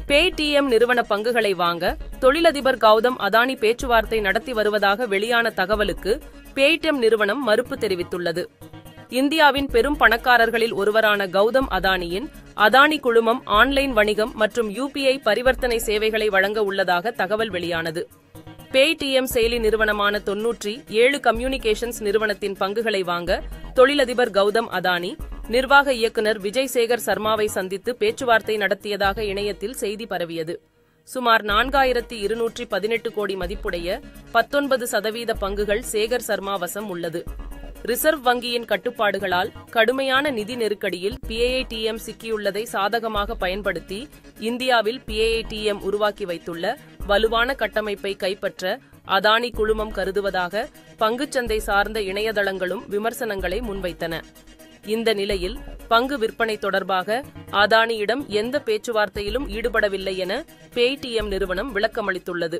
Paytm நிறுவன பங்குகளை வாங்க தொழிலதிபர் கௌதம் அதானி பேச்சுவார்த்தை நடத்தி வருவதாக வெளியான தகவலுக்கு பேடிஎம் நிறுவனம் மறுப்பு தெரிவித்துள்ளது. இந்தியாவின் பெரும் பணக்காரர்களில் ஒருவரான கௌதம் அதானியின் அதானி குழுமம் ஆன்லைன் வணிகம் மற்றும் UPI பரிவர்த்தனை சேவைகளை வழங்க உள்ளதாக தகவல் வெளியானது. பேடிஎம் செயலி நிறுவனமான 97 கம்யூனிகேஷன்ஸ் நிறுவனத்தின் பங்குகளை வாங்க தொழிலதிபர் கௌதம் அதானி நிர்வாக இயக்குநர் விஜய் சேகர் சர்மாவை சந்தித்து பேச்சுவார்த்தை நடத்தியதாக இணையத்தில் செய்தி பரவியது. சுமார் 4218 கோடி மதிப்புடைய 19% பங்குகள் சேகர் சர்மா வசம் உள்ளது. ரிசர்வ் வங்கியின் கட்டுப்பாடுகளால் கடுமையான நிதி நெருக்கடியில் பேடிஎம் சிக்கியுள்ளதை சாதகமாக பயன்படுத்தி இந்தியாவில் பேடிஎம் உருவாக்கி வைத்துள்ள வலுவான கட்டமைப்பை கைப்பற்ற அதானி குழுமம் கருதுவதாக பங்குச்சந்தை சார்ந்த இணையதளங்களும் விமர்சனங்களை முன்வைத்தன. இந்த நிலையில் பங்கு விற்பனை தொடர்பாக அதானியிடம் எந்த பேச்சுவார்த்தையிலும் ஈடுபடவில்லை என பேடிஎம் நிறுவனம் விளக்கமளித்துள்ளது.